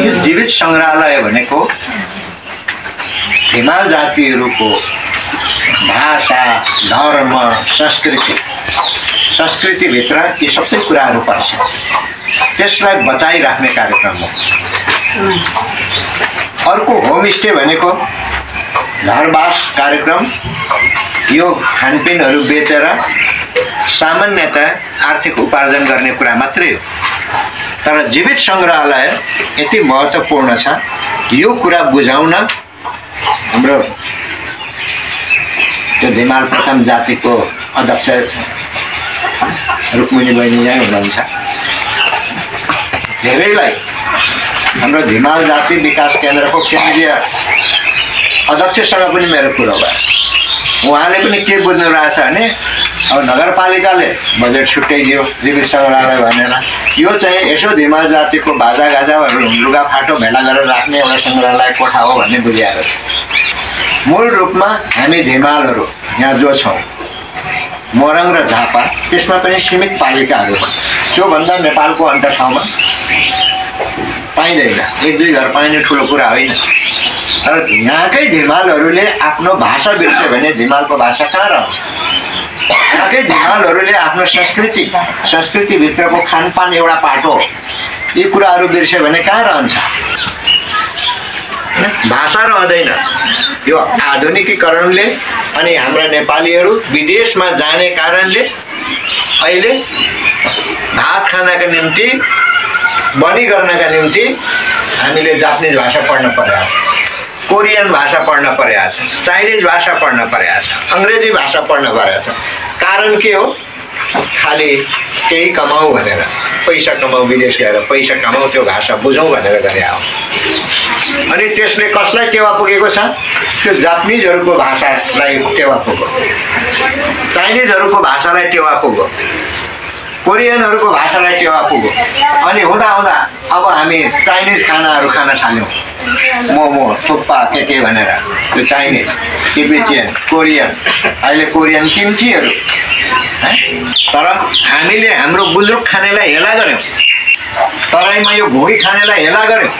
यो जीवित संग्रहालय भनेको हिमाल जातिहरूको भाषा, धर्म, संस्कृतिभित्र यी सबै कुराहरू पर्छ। त्यसलाई बचाइराख्ने कार्यक्रम हो। अर्को होमस्टे भनेको घरवास कार्यक्रम। यो खानपिनहरू बेचेर सामान्यतः आर्थिक उपार्जन गर्ने कुरा मात्रै हो। तर जीवित संग्रहालय यति महत्त्वपूर्ण छ, यो कुरा बुझाउन हाम्रो त्यो धिमाल प्रथम जातिको अध्यक्ष रुक्मिणी बहिनी यहीँ हुनुहुन्छ। धेरैलाई हाम्रो धिमाल जाति विकास केन्द्रको केन्द्रीय अध्यक्षसँग पनि मेरो कुरो भयो। उहाँले पनि के बुझ्नु रहेछ भने अब नगरपालिकाले बजेट छुट्याइदियो जीवित संग्रहालय भनेर, यो चाहिँ यसो धिमाल जातिको बाजा गाजाहरू लुगाफाटो भेला गरेर राख्ने एउटा सङ्ग्रहालय कोठा हो भन्ने बुझिआएको छ। मूल रूपमा हामी धिमालहरू यहाँ जो छौँ, मोरङ र झापा, त्यसमा पनि सीमित पालिकाहरूमा, त्योभन्दा नेपालको अन्त ठाउँमा पाइँदैन। एक दुई घर पाइने ठुलो कुरा होइन। तर यहाँकै धिमालहरूले आफ्नो भाषा बिर्स्यो भने धिमालको भाषा कहाँ रहन्छ? यहाँकै धिमालहरूले आफ्नो संस्कृतिभित्रको खानपान एउटा पाटो हो, यी कुराहरू बिर्स्यो भने कहाँ रहन्छ? भाषा रहँदैन। यो आधुनिकीकरणले अनि हाम्रा नेपालीहरू विदेशमा जाने कारणले अहिले भात खानका निम्ति, बनी गर्नका निम्ति हामीले जापानिज भाषा पढ्न परेको छ, कोरियन भाषा पढ्न परेको छ, चाइनिज भाषा पढ्न परेको छ, अङ्ग्रेजी भाषा पढ्न परेको छ। कारण के हो? खालि केही कमाऊ भनेर, पैसा कमाऊ, विदेश गएर पैसा कमाऊ, त्यो भाषा बुझौँ भनेर गरे हो। अनि त्यसले कसलाई टेवा पुगेको छ? त्यो जापानिजहरूको भाषालाई टेवा पुग्यो, चाइनिजहरूको भाषालाई टेवा पुग्यो, कोरियनहरूको भाषालाई टेवा पुग्यो। अनि हुँदा हुँदा अब हामी चाइनिज खानाहरू खान थाल्यौँ, मोमो, थुक्पा के भनेर। त्यो चाइनिज, तिब्बतियन, कोरियन, अहिले कोरियन किम्चीहरू। तर हामीले हाम्रो गुन्द्रुक खानेलाई हेला गऱ्यौँ, तराईमा यो घोगी खानेलाई हेला गऱ्यौँ।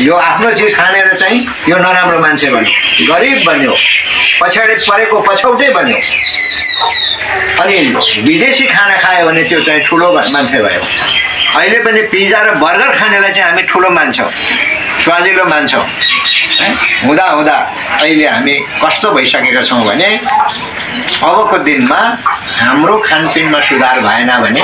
यो आफ्नो चिज खानेर चाहिँ यो नराम्रो मान्छे बन्यो, गरिब बन्यो, पछाडि परेको पछौटे बन्यो। अनि विदेशी खाना खायो भने त्यो चाहिँ ठुलो मान्छे भयो। अहिले पनि पिज्जा र बर्गर खानेलाई चाहिँ हामी ठुलो मान्छौँ, स्वादिलो मान्छौँ। हुँदा हुँदा अहिले हामी कस्तो भइसकेका छौँ भने अबको दिनमा हाम्रो खानपिनमा सुधार भएन भने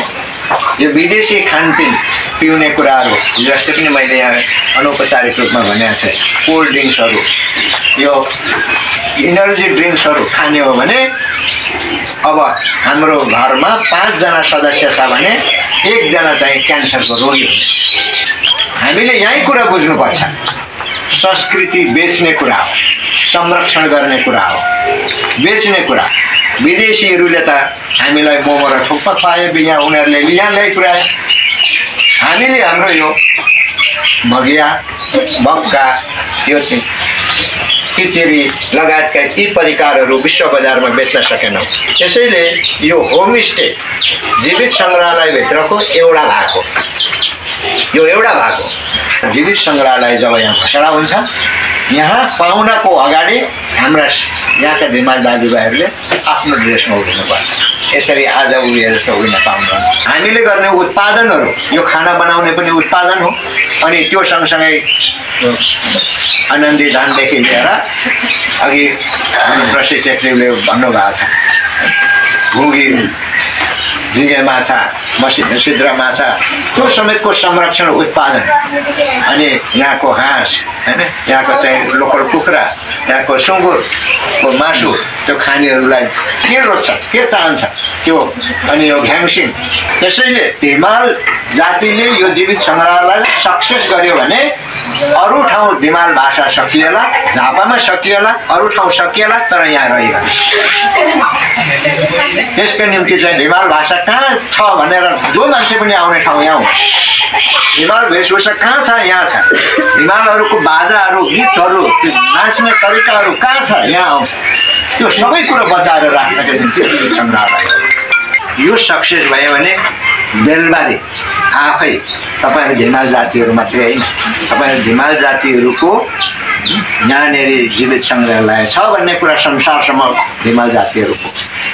यो विदेशी खानपिन पिउने कुराहरू, जस्तै पनि मैले यहाँ अनौपचारिक रूपमा भनेको थिएँ, कोल्ड ड्रिङ्क्सहरू, यो इनर्जी ड्रिङ्क्सहरू खाने हो भने अब हाम्रो घरमा 5 जना सदस्य छ भने 1 जना चाहिँ क्यान्सरको रोगी हुन्छ। हामीले यही कुरा बुझ्नुपर्छ। संस्कृति बेच्ने कुरा हो, संरक्षण गर्ने कुरा हो, बेच्ने कुरा। विदेशीहरूले त हामीलाई मोमो र थुक्पा खुवायो, बिहा उनीहरूले ल्याइ पुऱ्यायो। हामीले हाम्रो यो भगिया, बक्का, यो किचेरी लगायतका यी परिकारहरू विश्व बजारमा बेच्न सकेनौँ। त्यसैले यो होमस्टे जीवित सङ्ग्रहालयभित्रको एउटा भाग हो। यो एउटा भाग हो। जीवित सङ्ग्रहालय जब यहाँ घोषणा हुन्छ, यहाँ पाहुनाको अगाडि हाम्रा यहाँका धिमाल दाजुभाइहरूले आफ्नो ड्रेसमा उभिनुपर्छ। यसरी आज उभिए जस्तो उभिन पाउनुहुन्न। हामीले गर्ने उत्पादनहरू, यो खाना बनाउने पनि उत्पादन हो। अनि त्यो सँगसँगै आनन्दी धानदेखि लिएर अघि प्रशिक्षकले भन्नुभएको छ, घुगी, झिँगे माछा, सिद्रा माछा, त्यो समेतको संरक्षण, उत्पादन। अनि यहाँको हाँस, होइन, यहाँको चाहिँ लोकल कुखुरा, यहाँको सुँगुरको मासु, त्यो खानेहरूलाई के रोज्छ, के चाहन्छ त्यो। अनि यो घ्याङसिङ। त्यसैले धिमाल जातिले यो जीवित सङ्ग्रहालय सक्सेस गर्यो भने अरू ठाउँ धिमाल भाषा सकिएला, झापामा सकिएला, अरू ठाउँ सकिएला, तर यहाँ रहिरहन्छ। त्यसको निम्ति चाहिँ धिमाल भाषा कहाँ छ भनेर जो मान्छे पनि आउने ठाउँ यहाँ हो। हिमाल वेशभूषा कहाँ छ? यहाँ छ। हिमालहरूको बाजाहरू, गीतहरू, नाच्ने तरिकाहरू कहाँ छ? यहाँ आउँछ। त्यो सबै कुरो बचाएर राख्नका निम्ति सङ्ग्रहालय। यो सक्सेस भयो भने बेलबारी आफै तपाईहरु धिमाल जातिहरु मात्रै हैन, तपाईहरु धिमाल जातिहरुको यहाँनेरि जीवित संग्रहालय छ भन्ने कुरा संसारसम्म धिमाल जातिहरुको